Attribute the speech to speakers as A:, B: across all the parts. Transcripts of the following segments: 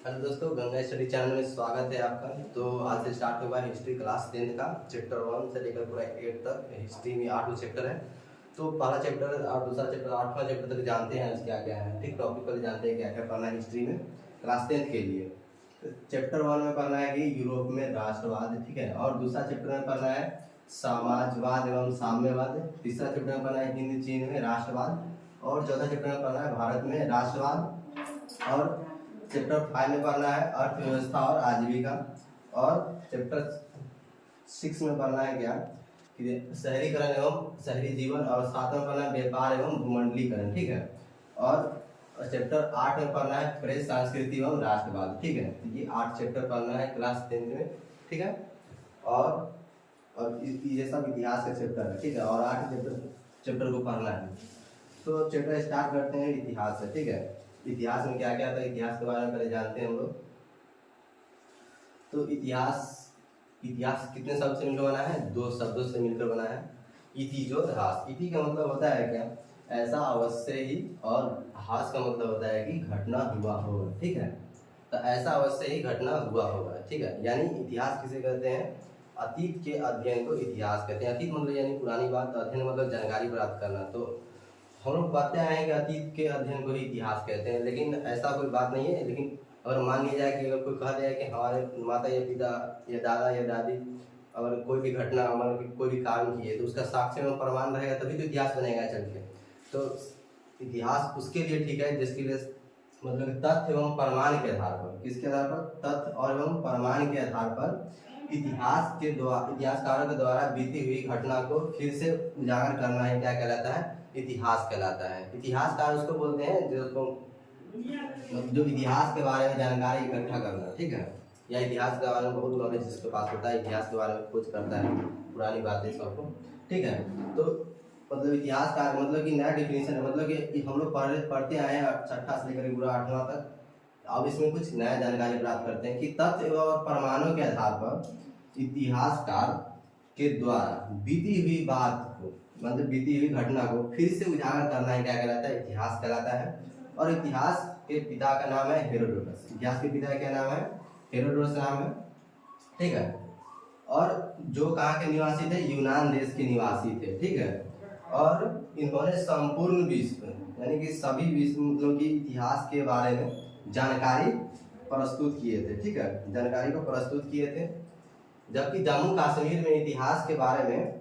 A: Hello दोस्तों, Ganga study channel में स्वागत है आपका। तो आज से स्टार्ट होगा हिस्ट्री क्लास 10 का चैप्टर 1 से लेकर पूरा 8 तक। हिस्ट्री में 8 चैप्टर है। तो पहला चैप्टर और दूसरा चैप्टर 8वां चैप्टर तक जानते हैं क्या क्या है, ठीक। टॉपिक पर जानते हैं क्या क्या पढ़ना है हिस्ट्री में क्लास 10 के लिए। तो चैप्टर 1 में पढ़ना है कि यूरोप में राष्ट्रवाद, ठीक है। और दूसरा चैप्टर में पढ़ना है समाजवाद एवं साम्यवाद। तीसरा चैप्टर में पढ़ना है हिंद चीन में राष्ट्रवाद। और चौथा चैप्टर में पढ़ना है भारत में राष्ट्रवाद। और चैप्टर 5 में पढ़ना है अर्थव्यवस्था और आजीविका। और चैप्टर 6 में पढ़ना है क्या कि शहरीकरण एवं शहरी जीवन। और 7 में पढ़ना है व्यापार एवं भूमंडलीकरण, ठीक है। और चैप्टर 8 में पढ़ना है प्रेस, संस्कृति एवं राष्ट्रवाद, ठीक है। ये 8 चैप्टर पढ़ना है क्लास 10 में, ठीक है। और ये सब इतिहास का चैप्टर है, ठीक है। और 8 चैप्टर को पढ़ना है। तो चैप्टर स्टार्ट करते हैं इतिहास से, ठीक है। इतिहास में क्या क्या था, इतिहास के बारे में पहले जानते हैं हम लोग। तो इतिहास कितने शब्द से मिलकर बना है? 2 शब्दों से मिलकर बना है। इति जो हास, इति का मतलब होता है क्या, ऐसा अवश्य ही। और हास का मतलब होता है कि घटना हुआ होगा, ठीक है। तो ऐसा अवश्य ही घटना हुआ होगा, ठीक है। यानी इतिहास किसे कहते हैं? अतीत के अध्ययन को इतिहास कहते हैं। अतीत मतलब यानी पुरानी बात, अध्ययन मतलब जानकारी प्राप्त करना। तो हम लोग पढ़ते आए हैं कि अतीत के अध्ययन को ही इतिहास कहते हैं, लेकिन ऐसा कोई बात नहीं है। लेकिन अगर मान लिया जाए कि अगर कोई कह दिया कि हमारे माता या पिता या दादा या दादी अगर कोई भी घटना मतलब कोई भी काम किए तो उसका साक्ष्य में प्रमाण रहेगा तभी तो इतिहास बनेगा चल के। तो इतिहास उसके लिए ठीक है जिसके लिए मतलब तथ्य एवं प्रमाण के आधार पर, किसके आधार पर? तथ्य और एवं प्रमाण के आधार पर इतिहासकारों के द्वारा बीती हुई घटना को फिर से उजागर करना है क्या कहलाता है? इतिहास कहलाता है। इतिहासकार उसको बोलते हैं जो इतिहास के बारे में जानकारी इकट्ठा करना, ठीक है। या इतिहास के बारे में बहुत नॉलेज जिसके पास होता है, इतिहास के बारे में खोज करता है पुरानी बातें सबको, ठीक है। तो मतलब इतिहासकार मतलब कि नया डिफिनेशन है, मतलब कि हम लोग पढ़ते आए हैं 6ठा से लेकर पूरा 8वां तक। अब इसमें कुछ नया जानकारी प्राप्त करते हैं कि तथ्य और प्रमाणों के आधार पर इतिहासकार के द्वारा बीती हुई बात को मतलब बीती हुई घटना को फिर से उजागर करना है क्या कहलाता है? इतिहास कहलाता है। और इतिहास के पिता का नाम है हेरोडोटस। इतिहास के पिता का क्या नाम है? हेरोडोटस नाम है, ठीक है। और जो कहाँ के निवासी थे? यूनान देश के निवासी थे, ठीक है। और इन्होंने संपूर्ण विश्व यानी कि सभी विश्व मतलब कि इतिहास के बारे में जानकारी प्रस्तुत किए थे, ठीक है। जानकारी को प्रस्तुत किए थे। जबकि जम्मू कश्मीर में इतिहास के बारे में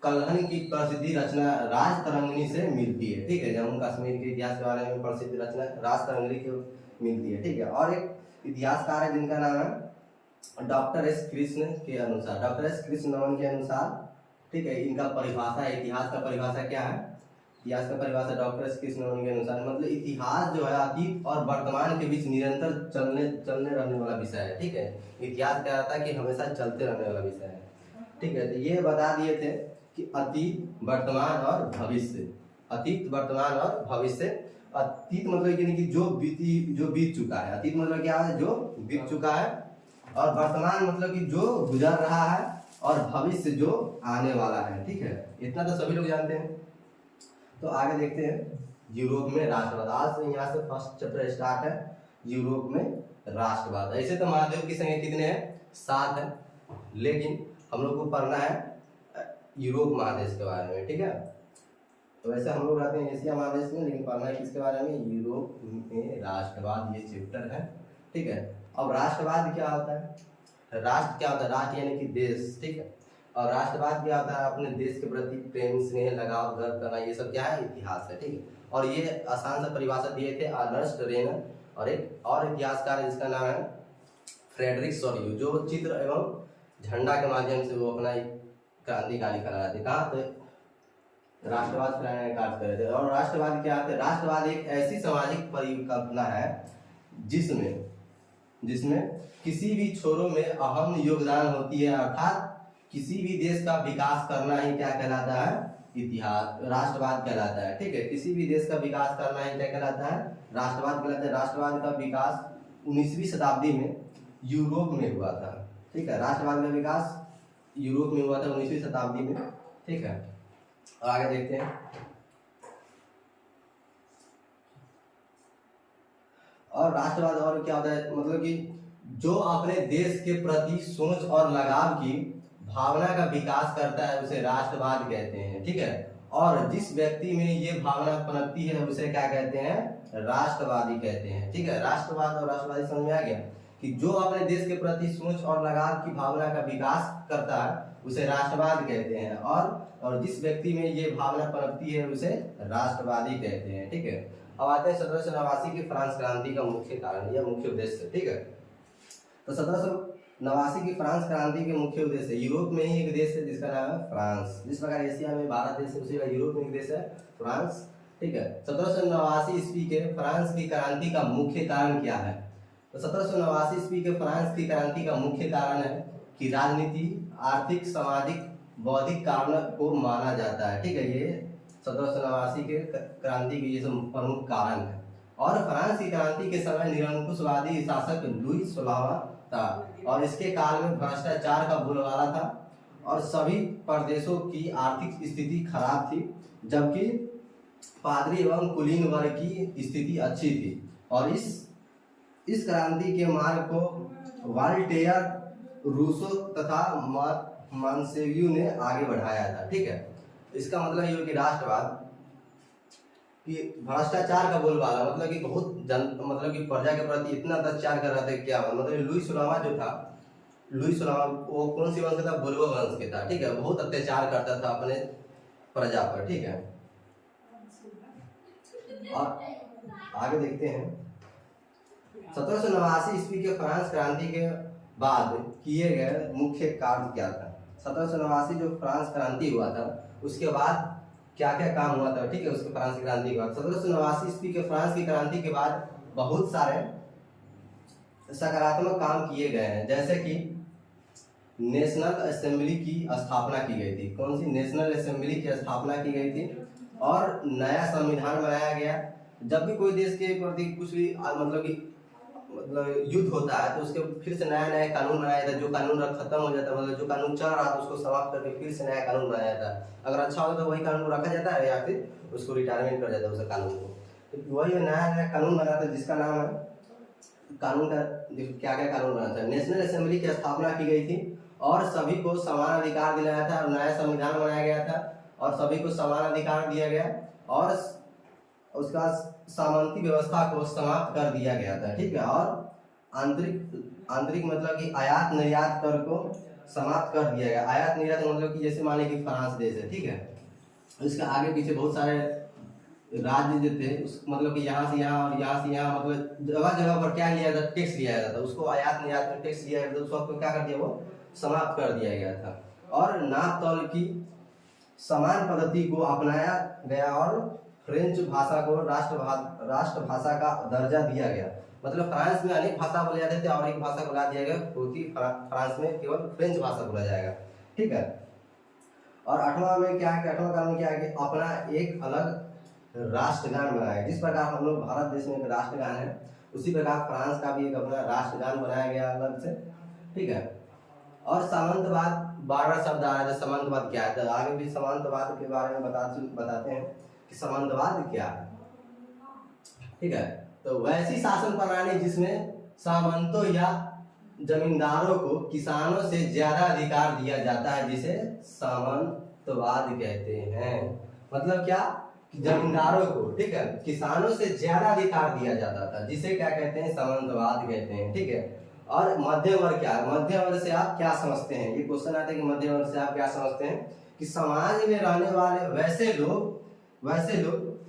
A: कल्हन की प्रसिद्धि रचना राजतरंगिणी से मिलती है, ठीक है। जम्मू कश्मीर के इतिहास के बारे में प्रसिद्ध रचना राजतरंगिणी की मिलती है, ठीक है। और एक इतिहासकार है जिनका नाम है डॉक्टर एस कृष्ण के अनुसार, डॉक्टर एस कृष्ण नवन के अनुसार, ठीक है। इनका परिभाषा है, इतिहास का परिभाषा क्या है? इतिहास का परिभाषा डॉक्टर एस कृष्ण नवन के अनुसार मतलब इतिहास जो है अतीत और वर्तमान के बीच निरंतर चलने रहने वाला विषय है, ठीक है। इतिहास क्या रहता है कि हमेशा चलते रहने वाला विषय है, ठीक है। तो ये बता दिए थे कि अतीत, वर्तमान और भविष्य। अतीत, वर्तमान और भविष्य। अतीत मतलब कि जो बीत चुका है। अतीत मतलब क्या है? जो बीत चुका है। और वर्तमान मतलब कि जो गुजर रहा है। और भविष्य जो आने वाला है, ठीक है। इतना तो सभी लोग जानते हैं। तो आगे देखते हैं यूरोप में राष्ट्रवाद। आज से यहाँ से फर्स्ट चैप्टर स्टार्ट है, यूरोप में राष्ट्रवाद। ऐसे तो महाद्वीप की संख्या कितने हैं? 7 है, लेकिन हम लोग को पढ़ना है यूरोप महादेश के बारे में, ठीक है। तो वैसे हम लोग रहते हैं एशिया महादेश में, लेकिन पढ़ना है किसके बारे में? यूरोप में राष्ट्रवाद, ये चैप्टर है, ठीक है। अब राष्ट्रवाद क्या होता है? राष्ट्र क्या होता है? राष्ट्र यानी कि देश, ठीक है। और राष्ट्रवाद क्या होता है? अपने देश के प्रति प्रेम, स्नेह, लगाव, गर्व करना, ये सब क्या है? इतिहास है, ठीक है। और ये आसान से परिभाषा दिए थे अर्नेस्ट रेनर और एक और इतिहासकार है जिसका नाम है फ्रेडरिक सोल्यू, जो चित्र एवं झंडा के माध्यम से वो अपना क्रांतिकारी करा रहे थे। कहाँ पे? राष्ट्रवाद फैलाने का कार्य कर रहे थे। और राष्ट्रवाद क्या है? राष्ट्रवाद एक ऐसी सामाजिक परिकल्पना है जिसमें किसी भी छोरों में अहम योगदान होती है, अर्थात किसी भी देश का विकास करना ही क्या कहलाता है? इतिहास, राष्ट्रवाद कहलाता है, ठीक है। किसी भी देश का विकास करना ही क्या कहलाता है? राष्ट्रवाद कहलाता है। राष्ट्रवाद का विकास 19वीं शताब्दी में यूरोप में हुआ था, ठीक है। राष्ट्रवाद का विकास यूरोप में हुआ था 19वीं शताब्दी में, ठीक है। और आगे देखते हैं। और राष्ट्रवाद और क्या होता है, मतलब कि जो अपने देश के प्रति सोच और लगाव की भावना का विकास करता है उसे राष्ट्रवाद कहते हैं, ठीक है। और जिस व्यक्ति में ये भावना पनपती है उसे क्या कहते हैं, राष्ट्रवादी कहते हैं, ठीक है। राष्ट्रवाद और राष्ट्रवादी समझ में आ गया कि जो अपने देश के प्रति सोच और लगाव की भावना का विकास करता है उसे राष्ट्रवाद कहते हैं, और जिस व्यक्ति में ये भावना पनपती है उसे राष्ट्रवादी कहते हैं, ठीक है। अब आते हैं 1789 की फ्रांस क्रांति का मुख्य कारण या मुख्य उद्देश्य, ठीक है। तो 1789 की फ्रांस क्रांति के मुख्य उद्देश्य, यूरोप में ही एक देश है जिसका नाम है फ्रांस। जिस प्रकार एशिया में 12 देश है उसी का यूरोप में एक देश है फ्रांस, ठीक है। 1789 ईस्वी के फ्रांस की क्रांति का मुख्य कारण क्या है? तो 1789 ईस्वी के फ्रांस की क्रांति का मुख्य कारण है कि राजनीति, आर्थिक, सामाजिक, बौद्धिक कारण को माना जाता है, ठीक है। ये 1789 के क्रांति के ये सब प्रमुख कारण है। और फ्रांस की क्रांति के समय निरंकुशवादी शासक लुई 16वां था और इसके काल में भ्रष्टाचार का बोलबाला था और सभी प्रदेशों की आर्थिक स्थिति खराब थी, जबकि पादरी एवं कुलीन वर्ग की स्थिति अच्छी थी। और इस क्रांति के मार्ग को वॉल्टेयर, रूसो तथा मॉन्टेस्क्यू ने आगे बढ़ाया था, ठीक है। इसका मतलब ये कि राष्ट्रवाद कि भ्रष्टाचार का बोलबाला, मतलब कि बहुत मतलब कि प्रजा के प्रति इतना अत्याचार कर रहा था, क्या मतलब लुई 16वां जो था, लुई 16वां वो कौन सी वंश का था, बोर्बो वंश के था, ठीक है। बहुत अत्याचार करता था अपने प्रजा पर, ठीक है। और आगे देखते हैं 1789 ईस्वी के फ्रांस क्रांति के बाद किए गए मुख्य कार्य क्या था। 1789 जो फ्रांस क्रांति हुआ था उसके बाद क्या क्या काम हुआ था, ठीक है। उसके फ्रांस की क्रांति के बाद 1789 ईस्वी के फ्रांस की क्रांति के बाद बहुत सारे सकारात्मक काम किए गए हैं, जैसे कि नेशनल असेंबली की स्थापना की गई थी। कौन सी? नेशनल असेंबली की स्थापना की गई थी और नया संविधान बनाया गया। जब भी कोई देश के प्रति कुछ भी मतलब युद्ध होता है तो उसके फिर से नया नया कानून बनाया जाता है। जो कानून खत्म हो जाता है, मतलब जो कानून चल रहा था उसको समाप्त करके फिर से नया कानून बनाया जाता है। अगर अच्छा होता तो वही कानून रखा जाता है या फिर उसको रिटायरमेंट कर जाता है उस कानून को। तो वही नया नया कानून बना था जिसका नाम है कानून का क्या क्या कानून बना था। नेशनल असेंबली की स्थापना की गई थी और सभी को समान अधिकार दिलाया था और नया संविधान बनाया गया था और सभी को समान अधिकार दिया गया और उसका सामंती व्यवस्था को समाप्त कर दिया गया था, ठीक है। और आंतरिक मतलब कि आयात निर्यात कर को समाप्त कर दिया गया। आयात निर्यात मतलब कि जैसे माने कि फ्रांस देश है, ठीक है। इसके आगे पीछे बहुत सारे राज्य जो थे उस मतलब कि यहाँ से यहाँ और यहाँ से यहाँ, मतलब जगह जगह पर क्या लिया जाता, टैक्स लिया जाता था। उसको आयात निर्यात में टैक्स लिया जाता, उसको क्या कर दिया, वो समाप्त कर दिया गया था। और नाप तौल की समान पद्धति को अपनाया गया और फ्रेंच भाषा को राष्ट्रभाषा का दर्जा दिया गया। मतलब फ्रांस में अनेक भाषा बोले जाते थे और एक भाषा बुला दिया गया, क्योंकि फ्रांस में केवल फ्रेंच भाषा बोला जाएगा, ठीक है। और 8वां में क्या है, 8वां कानून क्या है कि अपना एक अलग राष्ट्रगान बनाया। जिस प्रकार हम लोग भारत देश में एक राष्ट्रगान है उसी प्रकार फ्रांस का भी एक अपना राष्ट्रगान बनाया गया अलग से, ठीक है। और सामंतवाद 12 शब्द आया था। सामंतवाद क्या है, तो आगे भी सामंतवाद के बारे में बताते हैं कि सामंतवाद क्या है, ठीक है। तो वैसी शासन प्रणाली जिसमें सामंतों या जमींदारों को किसानों से ज्यादा अधिकार दिया जाता है जिसे सामंतवाद कहते हैं। मतलब क्या कि जमींदारों को, ठीक है, किसानों से ज्यादा अधिकार दिया जाता था जिसे क्या कहते हैं, सामंतवाद कहते हैं, ठीक है। और मध्यम वर्ग क्या है, मध्यम वर्ग से आप क्या समझते हैं, ये क्वेश्चन आता है कि मध्यम वर्ग से आप क्या समझते हैं, कि समाज में रहने वाले वैसे लोग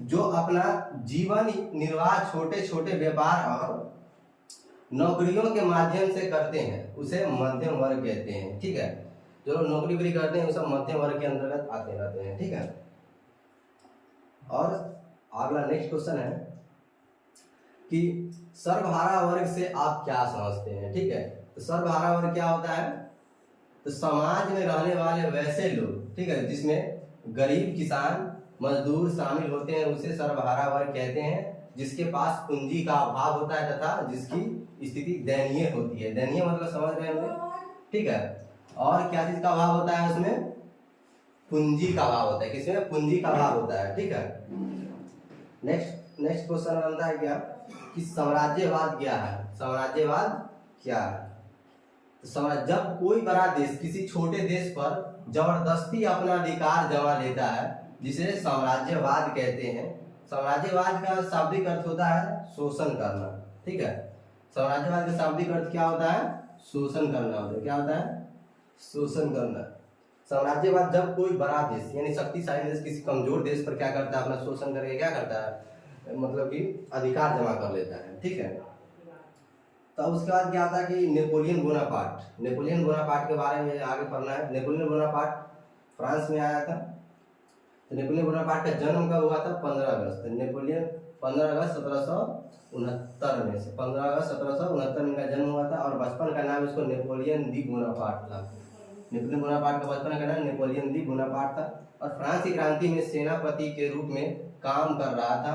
A: जो अपना जीवन निर्वाह छोटे छोटे व्यापार और नौकरियों के माध्यम से करते हैं उसे मध्यम वर्ग कहते हैं, ठीक है। जो लोग नौकरी वोकरी करते हैं वो सब मध्यम वर्ग के अंतर्गत आते रहते हैं, ठीक है। और अगला नेक्स्ट क्वेश्चन है कि सर्वहारा वर्ग से आप क्या समझते हैं, ठीक है। तो सर्वहारा वर्ग क्या होता है, तो समाज में रहने वाले वैसे लोग, ठीक है, जिसमें गरीब, किसान, मजदूर शामिल होते हैं उसे सर्वहारा वर्ग कहते हैं, जिसके पास पूंजी का अभाव होता है तथा जिसकी स्थिति दयनीय होती है। दयनीय मतलब समझ रहे हैं, ठीक है। और क्या चीज का अभाव होता है, उसमें पूंजी का अभाव होता है। किसमें? पूंजी का अभाव होता है, ठीक है। नेक्स्ट क्वेश्चन बनता है क्या कि साम्राज्यवाद क्या है। साम्राज्यवाद क्या है? तो जब कोई बड़ा देश किसी छोटे देश पर जबरदस्ती अपना अधिकार जमा लेता है, जिसे साम्राज्यवाद कहते हैं। साम्राज्यवाद का शाब्दिक अर्थ होता है शोषण करना। ठीक है, साम्राज्यवाद का शाब्दिक अर्थ क्या होता है? शोषण करना होता है। क्या होता है? शोषण करना। साम्राज्यवाद जब कोई बड़ा देश यानी शक्तिशाली देश किसी कमजोर देश पर क्या करता है? अपना शोषण करके क्या करता है? मतलब कि अधिकार जमा कर लेता है। ठीक है, तो उसके बाद क्या होता है कि नेपोलियन बोनापार्ट। नेपोलियन बोनापार्ट के बारे में आगे पढ़ना है। नेपोलियन बोनापार्ट फ्रांस में आया था। तो नेपोलियन बोनापार्ट का जन्म कब हुआ था? 15 अगस्त। नेपोलियन 15 अगस्त 1769 में से 15 अगस्त 1769 में इनका जन्म हुआ था। और बचपन का नाम इसको नेपोलियन दी बोनापार्ट था। नेपोलियन बोनापार्ट का बचपन का नाम नेपोलियन दी बोनापार्ट था। और फ्रांस की क्रांति में सेनापति के रूप में काम कर रहा था।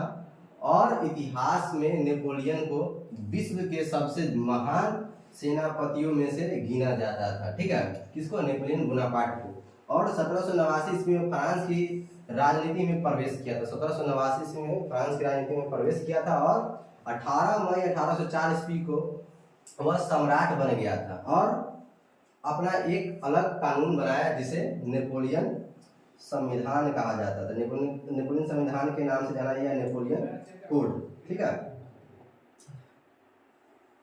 A: और इतिहास में नेपोलियन को विश्व के सबसे महान सेनापतियों में से गिना जाता था। ठीक है, किसको? नेपोलियन बोनापार्ट को। और 1789 ईस्वी में फ्रांस की राजनीति में प्रवेश किया था। 1789 ईस्वी में फ्रांस की राजनीति में प्रवेश किया था। और 18 मई 1804 ईस्वी को वह सम्राट बन गया था और अपना एक अलग कानून बनाया जिसे नेपोलियन संविधान कहा जाता था। नेपोलियन संविधान के नाम से जाना गया नेपोलियन कोड। ठीक है,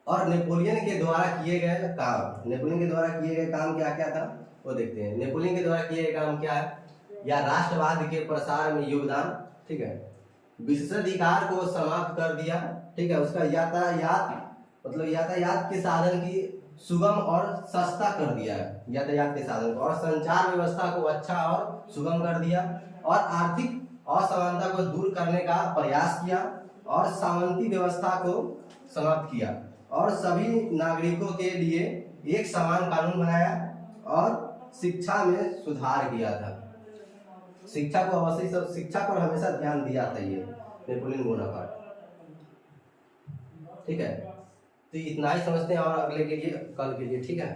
A: और नेपोलियन के द्वारा किए गए काम, नेपोलियन के द्वारा किए गए काम क्या क्या था वो देखते हैं। नेपोलियन के द्वारा किए गए काम क्या है? या राष्ट्रवाद के प्रसार में योगदान। ठीक है, विशेषाधिकार को समाप्त कर दिया। ठीक है, उसका यातायात मतलब यातायात के साधन की सुगम और सस्ता कर दिया। यातायात के साधन को और संचार व्यवस्था को अच्छा और सुगम कर दिया। और आर्थिक असमानता को दूर करने का प्रयास किया। और सामंती व्यवस्था को समाप्त किया। और सभी नागरिकों के लिए एक समान कानून बनाया। और शिक्षा में सुधार किया था। शिक्षा को अवश्य शिक्षा पर हमेशा ध्यान दिया था ये नेपोलियन बोनापार्ट। ठीक है, तो इतना ही समझते हैं और अगले के लिए कल के लिए। ठीक है।